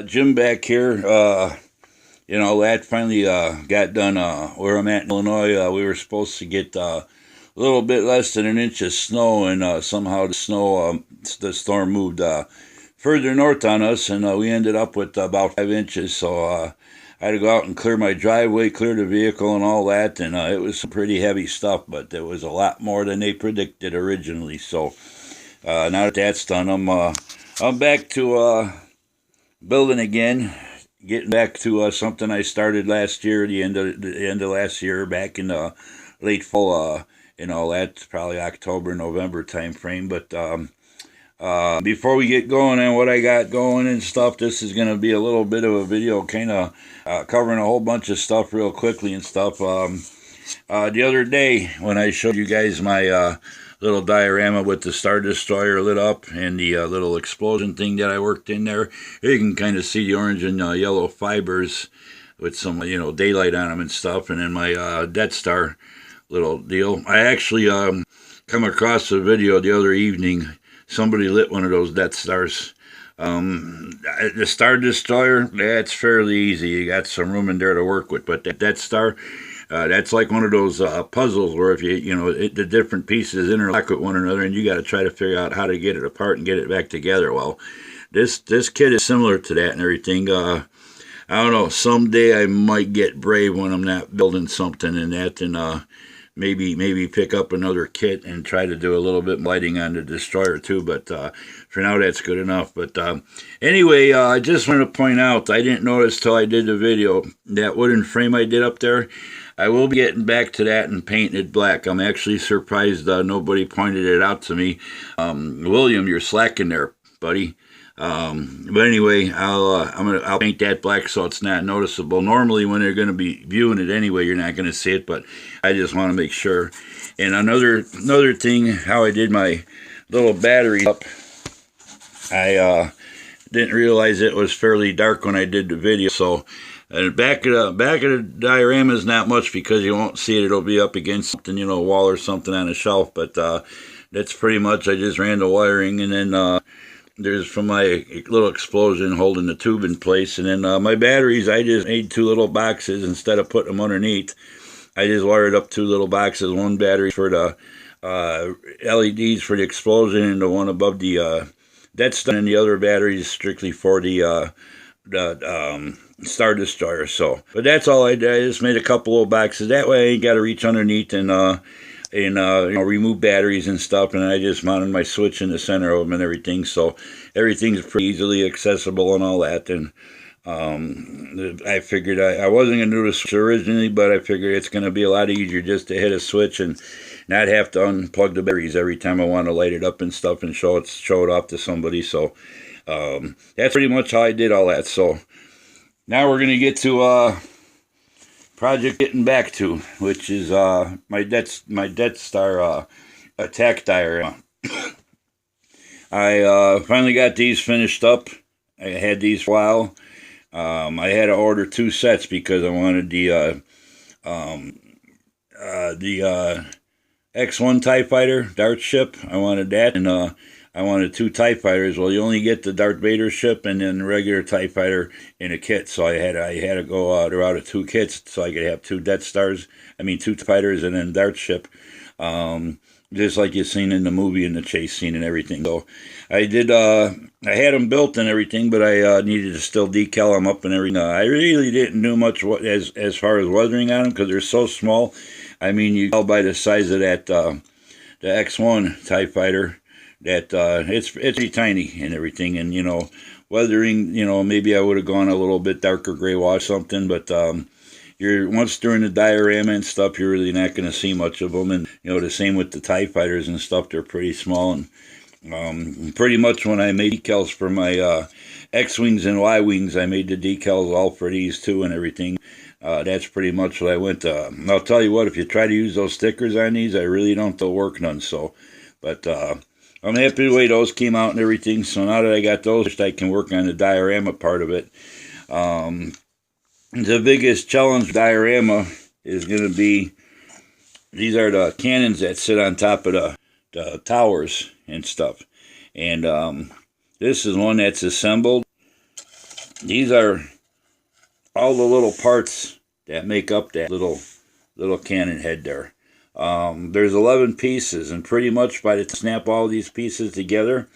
Jim back here. That finally got done where I'm at in Illinois. We were supposed to get a little bit less than an inch of snow, and somehow the storm moved further north on us, and we ended up with about 5 inches. So I had to go out and clear my driveway, clear the vehicle, and all that, and it was some pretty heavy stuff, but there was a lot more than they predicted originally. So now that that's done, I'm back to building again, getting back to something I started last year, the end of last year, back in the late fall, that's probably October, November time frame. But before we get going on what I got going and stuff, this is going to be a little bit of a video, kind of covering a whole bunch of stuff real quickly and stuff. The other day when I showed you guys my little diorama with the Star Destroyer lit up and the little explosion thing that I worked in there, you can kind of see the orange and yellow fibers with some, daylight on them and stuff. And then my Death Star little deal. I actually come across a video the other evening. Somebody lit one of those Death Stars. The Star Destroyer, that's fairly easy. You got some room in there to work with. But that Death Star, that's like one of those puzzles where if the different pieces interlock with one another, and you got to try to figure out how to get it apart and get it back together. Well, this kit is similar to that and everything. I don't know. Someday I might get brave when I'm not building something and that, and maybe pick up another kit and try to do a little bit lighting on the Destroyer too. But for now, that's good enough. But anyway, I just want to point out, I didn't notice till I did the video, that wooden frame I did up there. I will be getting back to that and painting it black. I'm actually surprised nobody pointed it out to me. William, you're slacking there, buddy. But anyway, I'll paint that black so it's not noticeable. Normally, when they're going to be viewing it anyway, you're not going to see it. But I just want to make sure. And another thing, how I did my little battery up, I didn't realize it was fairly dark when I did the video. So back of the diorama is not much because you won't see it. It'll be up against something, a wall or something on a shelf. But that's pretty much, I just ran the wiring, and then there's from my little explosion holding the tube in place. And then my batteries, I just made two little boxes instead of putting them underneath. I just wired up two little boxes, one battery for the LEDs for the explosion and the one above the Death Star, and the other battery is strictly for the Star Destroyer. So, but that's all I did. I just made a couple little boxes. That way I ain't got to reach underneath and remove batteries and stuff. And I just mounted my switch in the center of them and everything. So everything's pretty easily accessible and all that. And I figured I wasn't going to do the switch originally, but I figured it's going to be a lot easier just to hit a switch and not have to unplug the batteries every time I want to light it up and stuff and show it off to somebody. So that's pretty much how I did all that. So now we're going to get to project getting back to, which is my Death Star attack diorama. I finally got these finished up. I had these for a while. I had to order 2 sets because I wanted the X-1 TIE Fighter Dart ship. I wanted that, and I wanted 2 TIE Fighters. Well, you only get the Darth Vader ship and then the regular TIE Fighter in a kit. So I had to go the route of 2 kits so I could have 2 Death Stars. 2 TIE Fighters and then Dart ship. Just like you've seen in the movie and the chase scene and everything. So I did, I had them built and everything, but I needed to still decal them up and everything. I really didn't do much as far as weathering on them because they're so small. You tell by the size of that, the X-1 TIE Fighter, that it's pretty tiny and everything. And, weathering, maybe I would have gone a little bit darker gray wash something, but once during the diorama and stuff, you're really not going to see much of them. And, the same with the TIE Fighters and stuff, they're pretty small. And pretty much when I made decals for my X-Wings and Y-Wings, I made the decals all for these too and everything. That's pretty much what I went to. I'll tell you what, if you try to use those stickers on these, I really don't think they'll work none. So, but I'm happy the way those came out and everything. So now that I got those, I can work on the diorama part of it. The biggest challenge diorama is going to be, these are the cannons that sit on top of the towers and stuff. And this is one that's assembled. These are all the little parts that make up that little cannon head there. There's 11 pieces, and pretty much by the time you snap all these pieces together,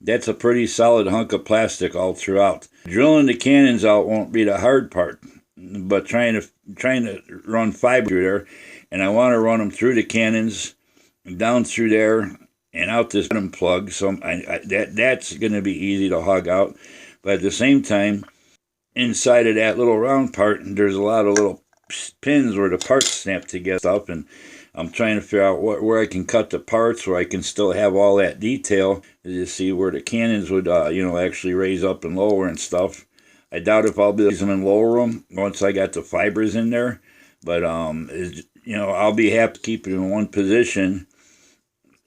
that's a pretty solid hunk of plastic all throughout. Drilling the cannons out won't be the hard part, but trying to run fiber through there, and I want to run them through the cannons, down through there, and out this bottom plug. So that's going to be easy to hog out. But at the same time, inside of that little round part, there's a lot of little pins where the parts snap together up, and I'm trying to figure out where I can cut the parts where I can still have all that detail to see where the cannons would, actually raise up and lower and stuff. I doubt if I'll be raising them and lower them once I got the fibers in there, but I'll be happy to keep it in one position.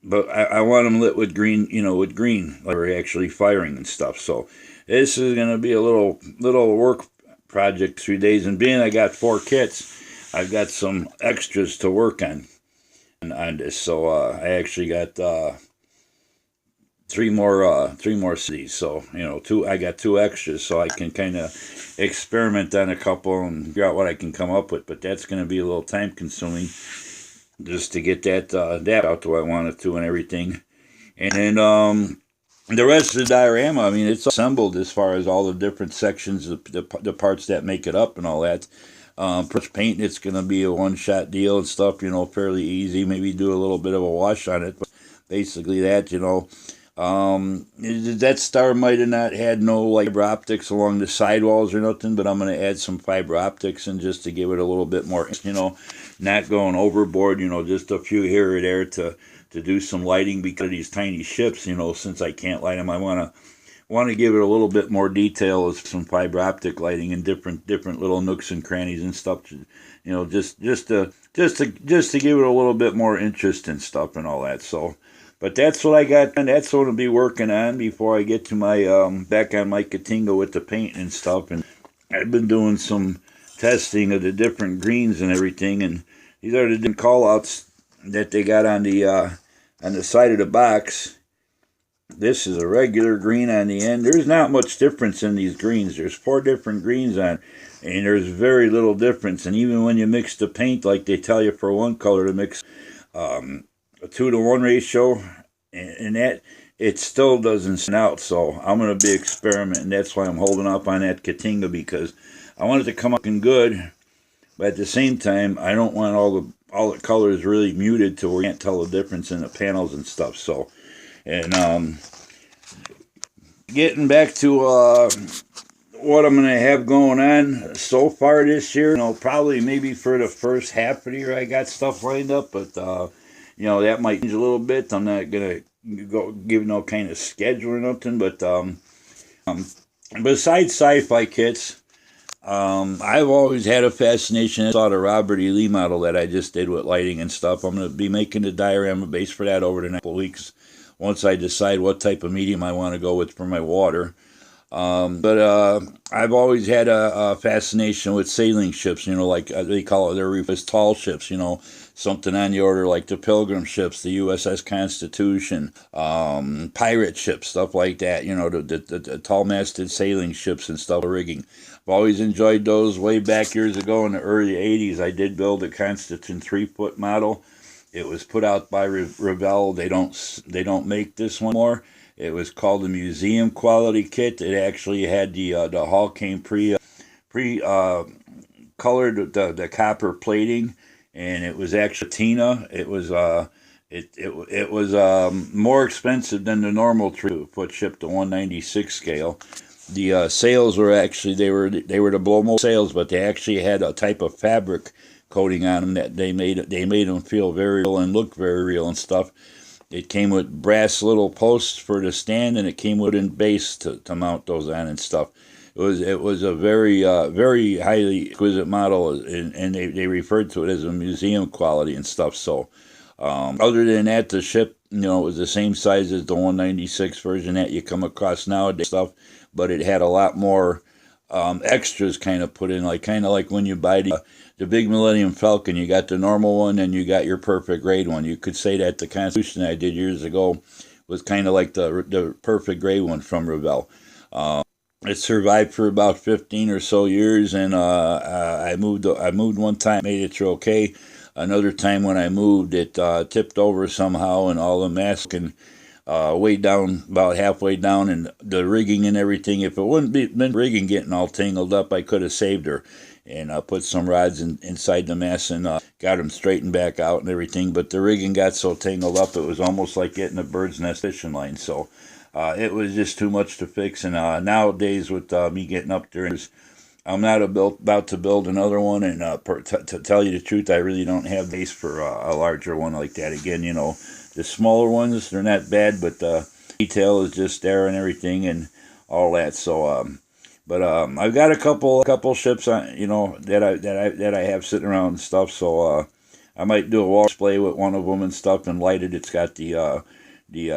But I want them lit with green, with green, like we're actually firing and stuff. So this is going to be a little work project, 3 days. And being I got 4 kits, I've got some extras to work on this. So I actually got 3 more cities. So I got 2 extras, so I can kind of experiment on a couple and figure out what I can come up with. But that's going to be a little time consuming, just to get that out the way I want it to and everything. And then the rest of the diorama, I mean, it's assembled as far as all the different sections, the parts that make it up and all that. Painting, it's going to be a one-shot deal and stuff, fairly easy. Maybe do a little bit of a wash on it, but basically that, that star might have not had no fiber optics along the sidewalls or nothing, but I'm going to add some fiber optics and just to give it a little bit more, not going overboard, just a few here or there to do some lighting, because of these tiny ships, since I can't light them, I want to give it a little bit more detail with some fiber optic lighting and different little nooks and crannies and stuff, just to give it a little bit more interest and stuff and all that. So, but that's what I got, and that's what I'll be working on before I get to my back on my Catinga with the paint and stuff. And I've been doing some testing of the different greens and everything, and these are the different call-outs that they got on the side of the box. This is a regular green on the end. There's not much difference in these greens. There's 4 different greens on, and there's very little difference. And even when you mix the paint, like they tell you for one color to mix a 2-to-1 ratio, and that it still doesn't stand out. So I'm going to be experimenting. That's why I'm holding up on that Catinga, because I want it to come up in good, but at the same time, I don't want all the colors really muted to where you can't tell the difference in the panels and stuff. So, and getting back to what I'm going to have going on so far this year, probably maybe for the first half of the year I got stuff lined up, but that might change a little bit. I'm not going to go give no kind of schedule or nothing, but besides sci-fi kits, I've always had a fascination. I saw the Robert E. Lee model that I just did with lighting and stuff. I'm going to be making the diorama base for that over the next couple weeks, once I decide what type of medium I want to go with for my water. But I've always had a fascination with sailing ships, like they call it, they're referred as tall ships, something on the order like the Pilgrim ships, the USS Constitution, pirate ships, stuff like that, the tall-masted sailing ships and stuff, rigging. I've always enjoyed those. Way back years ago in the early 80s, I did build a Constitution 3-foot model. It was put out by Revell. They don't make this one more. It was called the museum quality kit. It actually had the hull came pre colored the copper plating, and it was actually patina. It was it was more expensive than the normal 3-foot ship, the 196 scale. The sails were actually they were the blow mold sails, but they actually had a type of fabric coating on them that they made them feel very real and look very real and stuff. It came with brass little posts for the stand, and it came with a base to mount those on and stuff. It was a very very highly exquisite model, and they referred to it as a museum quality and stuff. So other than that, the ship it was the same size as the 196 version that you come across nowadays stuff, but it had a lot more extras kind of put in, kind of like when you buy the big Millennium Falcon. You got the normal one and you got your perfect grade one. You could say that the Constitution I did years ago was kind of like the perfect grade one from Revell. it survived for about 15 or so years, and I moved. I moved one time, made it through okay. Another time when I moved, it tipped over somehow, and all the mast and way down, about halfway down, and the rigging and everything. If it wouldn't been rigging getting all tangled up, I could have saved her and put some rods inside the mast and got them straightened back out and everything. But the rigging got so tangled up, it was almost like getting a bird's nest fishing line. So it was just too much to fix. And nowadays, with me getting up there, I'm not about to build another one. And to tell you the truth, I really don't have base for a larger one like that. Again, the smaller ones, they're not bad, but the detail is just there and everything and all that. So, but I've got a couple ships on, that I have sitting around and stuff. So I might do a wall display with one of them and stuff and light it. It's got the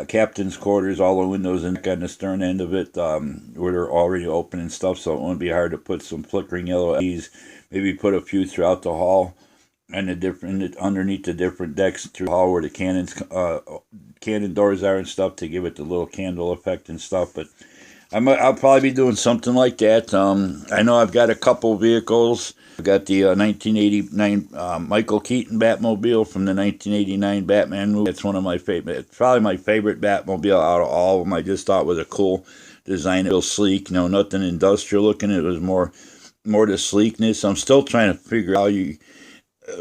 captain's quarters, all the windows and on the stern end of it, where they're already open and stuff. So it won't be hard to put some flickering yellow LEDs. Maybe put a few throughout the hall and underneath the different decks through the hall where the cannon doors are and stuff to give it the little candle effect and stuff. But I'll probably be doing something like that. I know I've got a couple vehicles. I've got the 1989 Michael Keaton Batmobile from the 1989 Batman movie. It's one of my favorite. It's probably my favorite Batmobile out of all of them. I just thought it was a cool design. It was sleek. Nothing industrial looking. It was more the sleekness. I'm still trying to figure out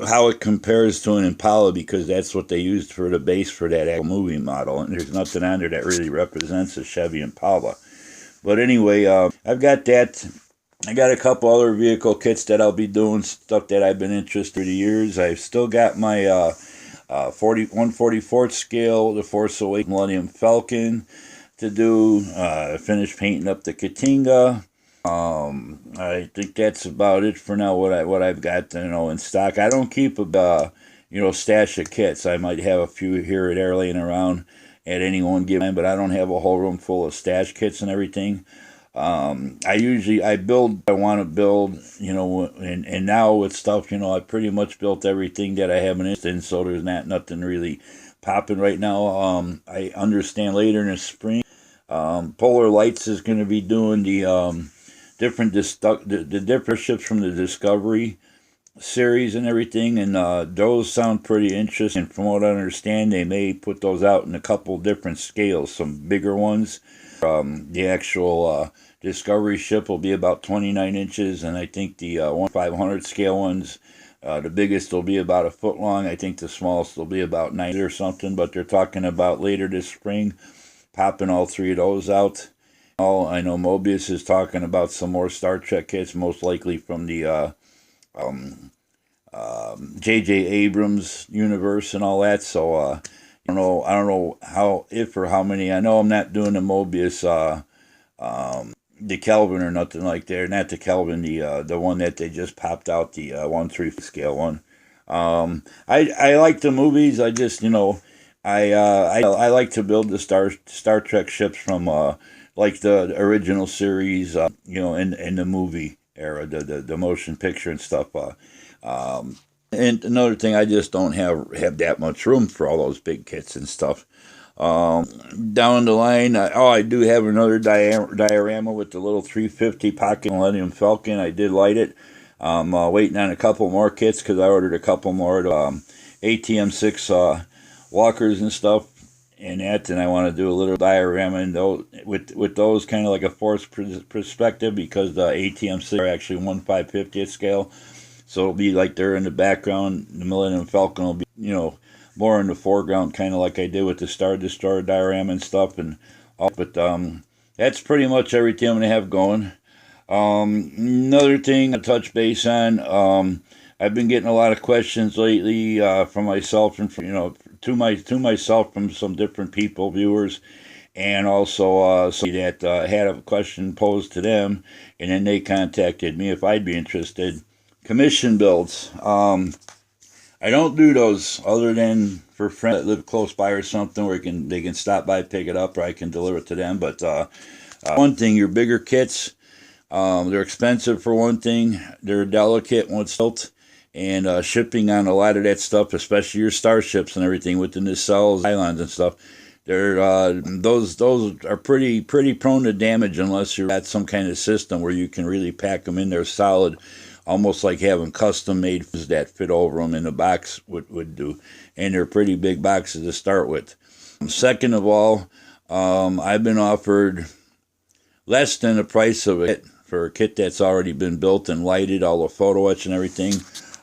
how it compares to an Impala, because that's what they used for the base for that actual movie model, and there's nothing on there that really represents a Chevy Impala. But anyway, I've got that. I got a couple other vehicle kits that I'll be doing, stuff that I've been interested in for years. I've still got my 1/44th scale, the Force Awakens Millennium Falcon to do. Finish painting up the Katinga. I think that's about it for now. What I've got, in stock. I don't keep a stash of kits. I might have a few here and there laying around at any one given time, but I don't have a whole room full of stash kits and everything. I build. I want to build. And now with stuff, I pretty much built everything that I have an interest in. So there's nothing really popping right now. I understand later in the spring, Polar Lights is going to be doing the the different ships from the Discovery series and everything, and those sound pretty interesting. From what I understand, they may put those out in a couple different scales, some bigger ones. The actual Discovery ship will be about 29 inches, and I think the 1/500 scale ones, the biggest will be about a foot long. I think the smallest will be about 9 or something, but they're talking about later this spring popping all three of those out. I know Mobius is talking about some more Star Trek kits, most likely from the J.J. Abrams universe and all that. So I don't know how, if or how many. I know I'm not doing the Mobius, the Kelvin or nothing like that. Not the Kelvin, the one that they just popped out, the 1/3 scale one. I like the movies. I just I like to build the Star Trek ships from like the original series, in the movie era, the motion picture and stuff. And another thing, I just don't have that much room for all those big kits and stuff. Down the line, I do have another diorama with the little 350 pocket Millennium Falcon. I did light it. I'm waiting on a couple more kits because I ordered a couple more ATM6 walkers and stuff. And I want to do a little diorama in those, with those, kind of like a forced perspective, because the ATM6 are actually 1/550th scale. So it'll be like they're in the background. The Millennium Falcon will be, more in the foreground, kind of like I did with the Star Destroyer diorama and stuff. And all. But that's pretty much everything I'm going to have going. Another thing to touch base on, I've been getting a lot of questions lately from myself and from, to myself from some different people, viewers, and also somebody that had a question posed to them, and then they contacted me if I'd be interested. Commission builds. I don't do those other than for friends that live close by or something, where they can stop by, pick it up, or I can deliver it to them. But one thing, your bigger kits, they're expensive for one thing. They're delicate once built. And shipping on a lot of that stuff, especially your starships and everything with the nacelles, islands and stuff, Those are pretty prone to damage unless you're at some kind of system where you can really pack them in there solid, almost like having custom made that fit over them in the box would do. And they're pretty big boxes to start with. Second of all, I've been offered less than the price of a kit for a kit that's already been built and lighted, all the photo etch and everything.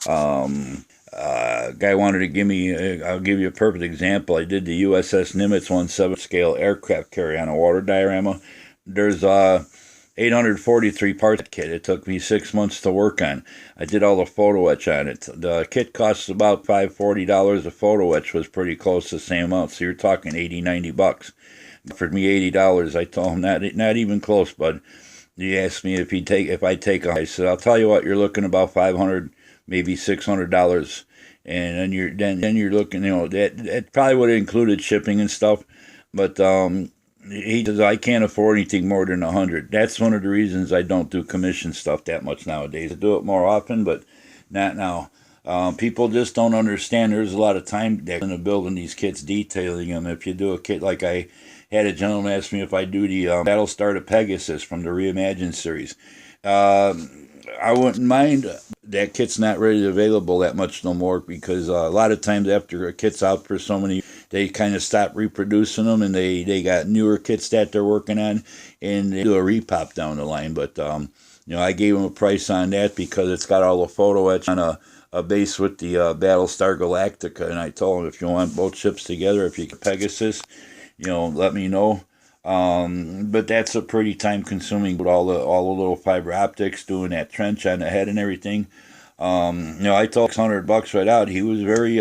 Guy wanted to give me, I'll give you a perfect example. I did the USS Nimitz 1/7 scale aircraft carrier on a water diorama. There's 843 parts kit. It took me 6 months to work on. I did all the photo etch on it. The kit costs about $540. The photo etch was pretty close to the same amount. So you're talking $80-90. Offered me $80. I told him not even close, bud. He asked me if I take a. I said, I'll tell you what, you're looking about $500, maybe $600, and then you're looking, that probably would have included shipping and stuff, but he says I can't afford anything more than $100. That's one of the reasons I don't do commission stuff that much nowadays. I do it more often, but not now. People just don't understand. There's a lot of time into building these kits, detailing them. If you do a kit like I had a gentleman ask me if I do the Battlestar to Pegasus from the Reimagined series. I wouldn't mind. That kit's not ready available that much no more because a lot of times after a kit's out for so many, they kind of stop reproducing them and they got newer kits that they're working on and they do a repop down the line. But, I gave them a price on that because it's got all the photo etch on a base with the Battlestar Galactica. And I told them if you want both ships together, if you get Pegasus, let me know. But that's a pretty time consuming with all the little fiber optics, doing that trench on the head and everything. I told $100 right out. He was very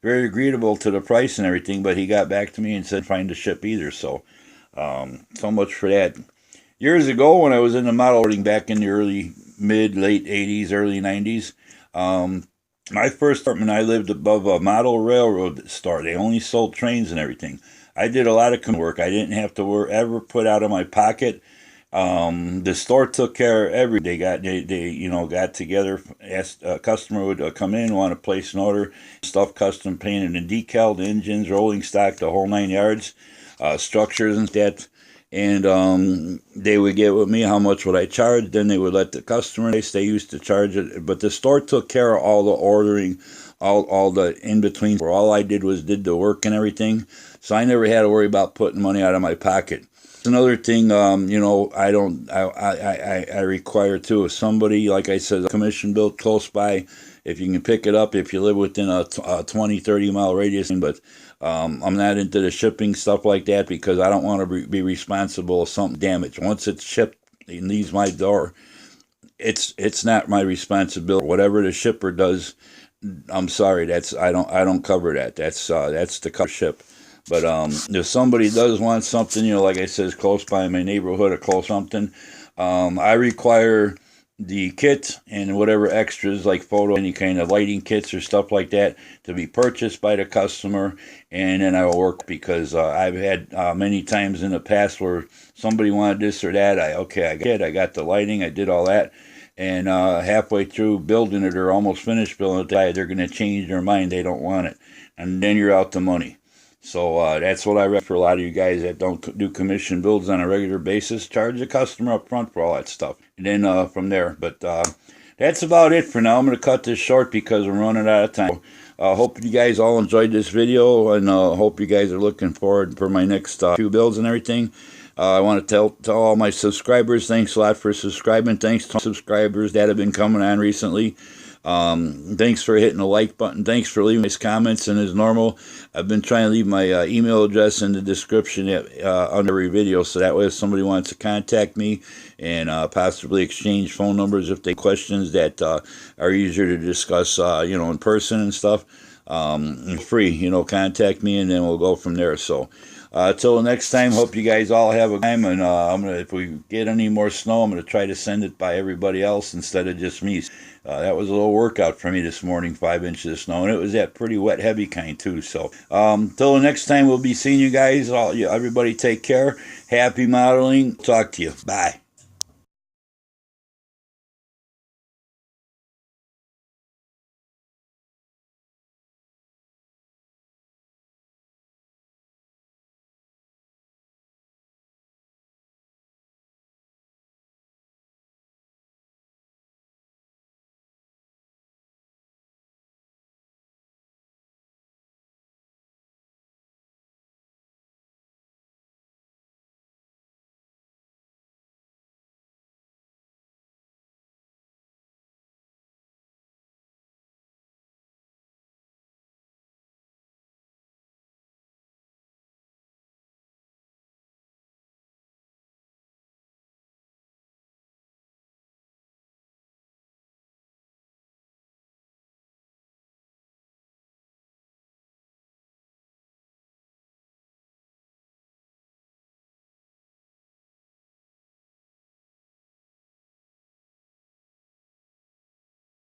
agreeable to the price and everything, but he got back to me and said find the ship either. So much for that. Years ago when I was in the model building back in the late 80s, early 90s, my first apartment, I lived above a model railroad store. They only sold trains and everything. I did a lot of work. I didn't have to ever put out of my pocket. The store took care of everything. They got together. Asked a customer would come in, want to place an order, stuff custom painted and decaled, engines, rolling stock, the whole 9 yards, structures and that. And they would get with me how much would I charge. Then they would let the customer. They used to charge it, but the store took care of all the ordering, all the in between. Where all I did was did the work and everything. So I never had to worry about putting money out of my pocket. Another thing, I require too, if somebody, like I said, a commission built close by, if you can pick it up, if you live within a 20, 30 mile radius, but I'm not into the shipping stuff like that because I don't want to be responsible if something damaged. Once it's shipped and leaves my door, it's not my responsibility. Whatever the shipper does, I'm sorry, I don't cover that. That's the cover ship. But if somebody does want something, like I said, close by in my neighborhood or close something, I require the kit and whatever extras like photo, any kind of lighting kits or stuff like that to be purchased by the customer, and then I will work because I've had many times in the past where somebody wanted this or that. I got the lighting, I did all that, and halfway through building it or almost finished building it, they're going to change their mind, they don't want it, and then you're out the money. So that's what I recommend for a lot of you guys that don't do commission builds on a regular basis. Charge the customer up front for all that stuff. And then from there. But that's about it for now. I'm going to cut this short because I'm running out of time. Hope you guys all enjoyed this video. And hope you guys are looking forward for my next few builds and everything. I want to tell all my subscribers, thanks a lot for subscribing. Thanks to subscribers that have been coming on recently. Thanks for hitting the like button. Thanks for leaving nice comments. And as normal, I've been trying to leave my email address in the description under every video, so that way if somebody wants to contact me and possibly exchange phone numbers if they have questions that are easier to discuss, in person and stuff, free, contact me and then we'll go from there. So till the next time, hope you guys all have a good time, and if we get any more snow, I'm going to try to send it by everybody else instead of just me. That was a little workout for me this morning, 5 inches of snow, and it was that pretty wet, heavy kind too. So till the next time, we'll be seeing you guys. Everybody take care. Happy modeling. Talk to you. Bye.